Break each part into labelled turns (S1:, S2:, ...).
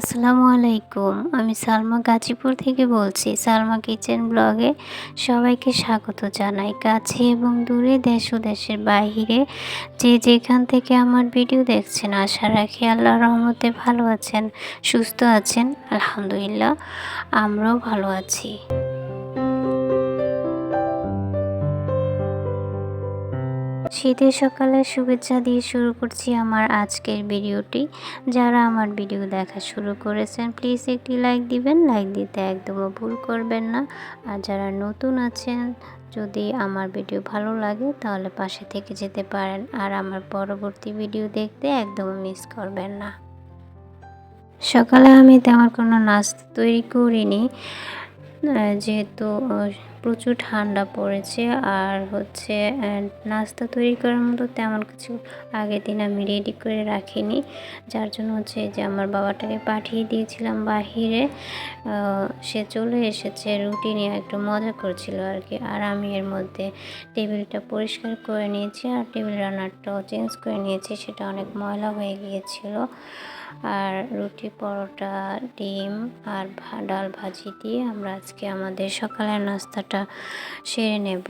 S1: আসসালামু আলাইকুম। আমি সালমা গাজীপুর থেকে বলছি। সালমা কিচেন ব্লগে সবাইকে স্বাগত জানাই। কাছে এবং দূরে, দেশ ও দেশের বাহিরে যে যেখান থেকে আমার ভিডিও দেখছেন, আশা রাখি আল্লাহর রহমতে ভালো আছেন, সুস্থ আছেন। আলহামদুলিল্লাহ, আমরাও ভালো আছি। শীতের সকালে শুভেচ্ছা দিয়ে শুরু করছি আমার আজকের ভিডিওটি। যারা আমার ভিডিও দেখা শুরু করেছেন প্লিজ একটি লাইক দিবেন, লাইক দিতে একদমও ভুল করবেন না। আর যারা নতুন আছেন, যদি আমার ভিডিও ভালো লাগে তাহলে পাশে থেকে যেতে পারেন, আর আমার পরবর্তী ভিডিও দেখতে একদমও মিস করবেন না। সকালে আমি তেমন কোনো নাস্তা তৈরি করিনি, যেহেতু প্রচুর ঠান্ডা পড়েছে। আর হচ্ছে নাস্তা তৈরি করার মতো তেমন কিছু আগের দিন আমি রেডি করে রাখিনি, যার জন্য হচ্ছে যে আমার বাবাটাকে পাঠিয়ে দিয়েছিলাম বাহিরে। সে চলে এসেছে রুটি নিয়ে, একটু মজা করছিল আর কি। আর আমি এর মধ্যে টেবিলটা পরিষ্কার করে নিয়েছি, আর টেবিল রানারটাও চেঞ্জ করে নিয়েছি, সেটা অনেক ময়লা হয়ে গিয়েছিল। আর রুটি, পরোটা, ডিম আর ডাল ভাজি দিয়ে আমরা আজকে আমাদের সকালের নাস্তাটা সেরে নেব।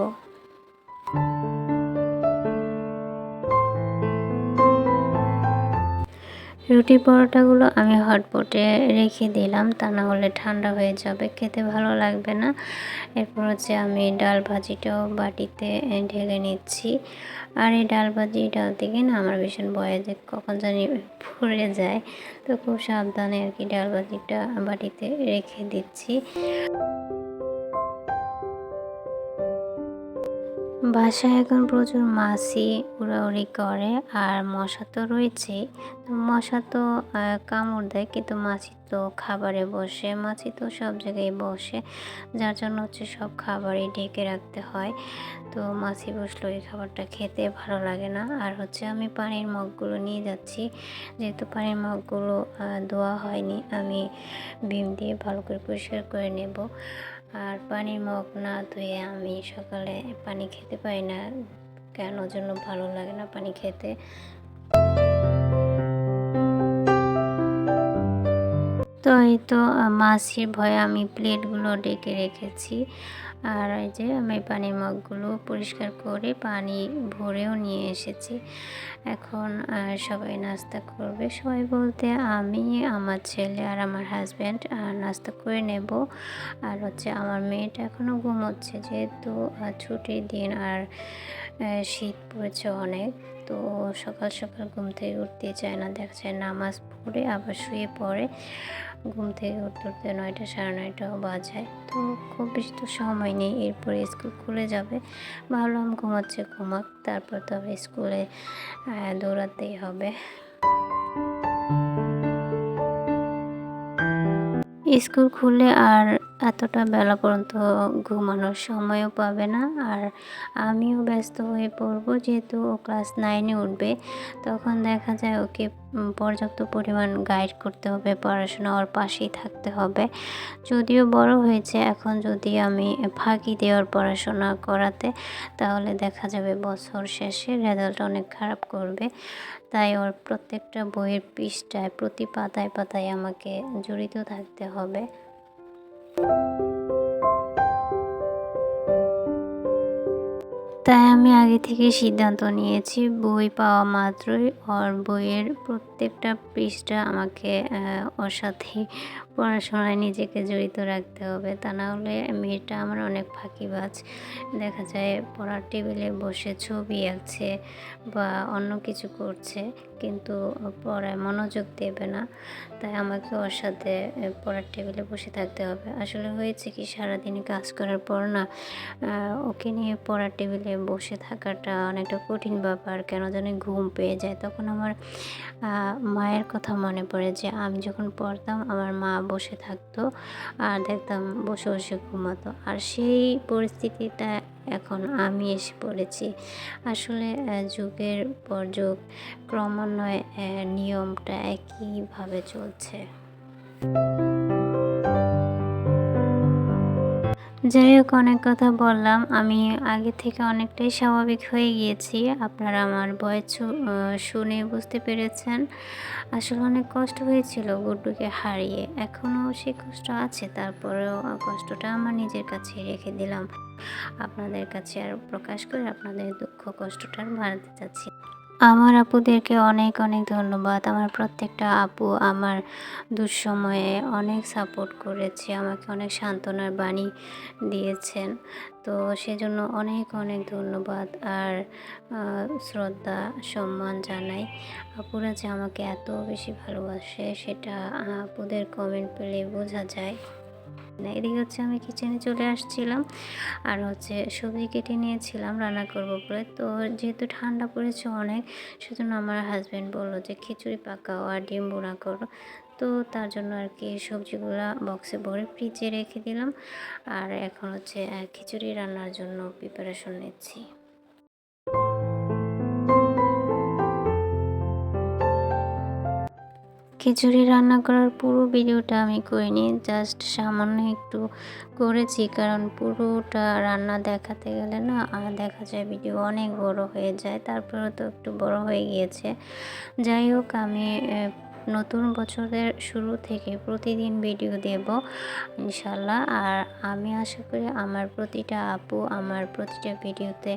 S1: রুটি পরোটাগুলো আমি হটপটে রেখে দিলাম, তা না হলে ঠান্ডা হয়ে যাবে, খেতে ভালো লাগবে না। এরপর হচ্ছে আমি ডাল ভাজিটাও বাটিতে ঢেলে নিচ্ছি। আর এই ডাল ভাজি ডালতে গিয়ে না আমার ভীষণ ভয় যে কখন জানি পড়ে যায়, তো খুব সাবধানে আর কি ডাল ভাজিটা বাটিতে রেখে দিচ্ছি। বাসায় এখন প্রচুর মাছি উড়াউড়ি করে, আর মশা তো রয়েছেই। তো মশা তো কামড় দেয়, কিন্তু মাছি তো খাবারে বসে, মাছি তো সব জায়গায় বসে, যার জন্য হচ্ছে সব খাবারই ঢেকে রাখতে হয়। তো মাছি বসলে ওই খাবারটা খেতে ভালো লাগে না। আর হচ্ছে আমি পানির মগগুলো নিয়ে যাচ্ছি, যেহেতু পানির মগগুলো ধোয়া হয়নি, আমি ভিম দিয়ে ভালো করে পরিষ্কার করে নেব। আর পানির মগ না ধুয়ে আমি সকালে পানি খেতে পারি না, কেন জন্য ভালো লাগে না পানি খেতে। তো এই তো মাছির ভয়ে আমি প্লেটগুলো ডেকে রেখেছি। আর এই যে আমি পানির মগগুলো পরিষ্কার করে পানি ভরেও নিয়ে এসেছি। এখন সবাই নাস্তা করবে, সবাই বলতে আমি, আমার ছেলে আর আমার হাজব্যান্ড নাস্তা করে নেব। আর হচ্ছে আমার মেয়েটা এখনও ঘুমোচ্ছে, যেহেতু ছুটির দিন আর শীত পড়েছে অনেক। তো সকাল সকাল ঘুম থেকে উঠতে চায় না, দেখা যায় নামাজ পড়ে আবার শুয়ে পড়ে। ঘুম থেকে উঠতে উঠতে 9টা, সাড়ে 9টাও বাজায়। তো খুব বেশি তো সময় নেই, এরপরে স্কুল খুলে যাবে। ভাবলাম ঘুমাচ্ছে ঘুমাক, তারপর তো আবার স্কুলে দৌড়াতেই হবে। স্কুল খুলে আর এতটা বেলা পর্যন্ত ঘুমানোর সময়ও পাবে না, আর আমিও ব্যস্ত হয়ে পড়ব, যেহেতু ও ক্লাস 9-এ উঠবে। তখন দেখা যায় ওকে পর্যাপ্ত পরিমাণ গাইড করতে হবে, পড়াশোনা ওর পাশেই থাকতে হবে। যদিও বড় হয়েছে, এখন যদি আমি ফাঁকি দিই ওর পড়াশোনা করাতে, তাহলে দেখা যাবে বছর শেষে রেজাল্ট অনেক খারাপ করবে। তাই ওর প্রত্যেকটা বইয়ের পৃষ্ঠায়, প্রতি পাতায় পাতায় আমাকে জড়িত থাকতে হবে। তাই আমি আগে থেকে সিদ্ধান্ত নিয়েছি, বই পাওয়া মাত্রই ওর বইয়ের প্রত্যেকটা পৃষ্ঠা আমাকে ওর সাথে পড়াশোনায় নিজেকে জড়িত রাখতে হবে। তা না হলে মেয়েটা আমার অনেক ফাঁকিবাজ। দেখা যায় পড়ার টেবিলে বসে ছবি আঁকছে বা অন্য কিছু করছে, কিন্তু পড়ায় মনোযোগ দেবে না। তাই আমাকে ওর সাথে পড়ার টেবিলে বসে থাকতে হবে। আসলে হয়েছে কি, সারাদিনে কাজ করার পর না ওকে নিয়ে পড়ার টেবিলে বসে থাকাটা অনেকটা কঠিন ব্যাপার, কেন জানি ঘুম পেয়ে যায়। তখন আমার মায়ের কথা মনে পড়ে, যে আমি যখন পড়তাম আমার মা বসে থাকতো আর দেখতাম বসে বসে ঘুমাতো, আর সেই পরিস্থিতিটা এখন আমি এসে পড়েছি। আসলে যুগের পর যুগ ক্রমান্বয়ে নিয়মটা একইভাবে চলছে। যাই হোক, অনেক কথা বললাম। আমি আগে থেকে অনেকটাই স্বাভাবিক হয়ে গিয়েছি। আপনারা আমার ভয়েস শুনে বুঝতে পেরেছেন। আসলে অনেক কষ্ট হয়েছিল গুড্ডুকে হারিয়ে। এখনও সেই কষ্ট আছে, তারপরেও কষ্টটা আমার নিজের কাছেই রেখে দিলাম। আপনাদের কাছে আর প্রকাশ করে আপনাদের দুঃখ কষ্টটা আর বাড়াতে চাচ্ছি। আমার আপুদেরকে অনেক অনেক ধন্যবাদ। আমার প্রত্যেকটা আপু আমার দুঃসময়ে অনেক সাপোর্ট করেছে, আমাকে অনেক সান্ত্বনার বাণী দিয়েছেন। তো সেজন্য অনেক অনেক ধন্যবাদ আর শ্রদ্ধা সম্মান জানাই। আপুরা যে আমাকে এত বেশি ভালোবাসে সেটা আপুদের কমেন্ট পেলে বোঝা যায়। এদিকে হচ্ছে আমি কিচেনে চলে আসছিলাম, আর হচ্ছে সবজি কেটে নিয়েছিলাম রান্না করব বলে। তো যেহেতু ঠান্ডা পড়েছে অনেক, সেজন্য আমার হাজব্যান্ড বলল যে খিচুড়ি পাকাও আর ডিম ভুনা করো। তো তার জন্য আর কি সবজিগুলা বক্সে ভরে ফ্রিজে রেখে দিলাম। আর এখন হচ্ছে খিচুড়ি রান্নার জন্য প্রিপারেশন নিচ্ছি। খিচুড়ি রান্না করার পুরো ভিডিওটা আমি করিনি, জাস্ট সামান্য একটু করেছি, কারণ পুরোটা রান্না দেখাতে গেলে না দেখা যায় ভিডিও অনেক বড় হয়ে যায়। তারপরেও তো একটু বড় হয়ে গিয়েছে। যাই হোক, আমি নতুন বছরের শুরু থেকে প্রতিদিন ভিডিও দেব ইনশাল্লাহ। আর আমি আশা করি আমার প্রতিটা আপু আমার প্রতিটা ভিডিওতে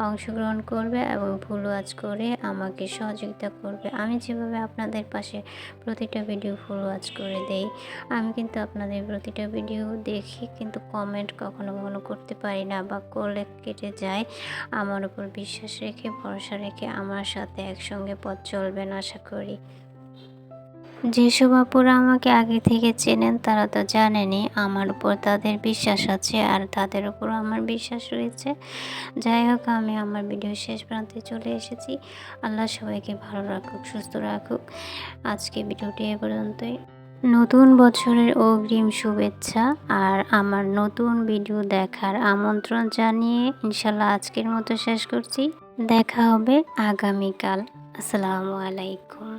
S1: অংশগ্রহণ করবে এবং ভুল ওয়াচ করে আমাকে সহযোগিতা করবে। আমি যেভাবে আপনাদের পাশে প্রতিটা ভিডিও ফুল ওয়াচ করে দেই, আমি কিন্তু আপনাদের প্রতিটা ভিডিও দেখি, কিন্তু কমেন্ট কখনো কখনো করতে পারি না বা করলে কেটে যায়। আমার উপর বিশ্বাস রেখে ভরসা রেখে আমার সাথে একসঙ্গে পথ চলবেন আশা করি। যেসব আপুরা আমাকে আগে থেকে চেনেন তারা তো জানেনই আমার উপর তাদের বিশ্বাস আছে, আর তাদের উপর আমার বিশ্বাস রয়েছে। যাই হোক, আমি আমার ভিডিও শেষ প্রান্তে চলে এসেছি। আল্লাহ সবাইকে ভালো রাখুক, সুস্থ রাখুক। আজকে ভিডিওটি এ পর্যন্তই। নতুন বছরের অগ্রিম শুভেচ্ছা আর আমার নতুন ভিডিও দেখার আমন্ত্রণ জানিয়ে ইনশাল্লাহ আজকের মতো শেষ করছি। দেখা হবে আগামীকাল। আসসালামু আলাইকুম।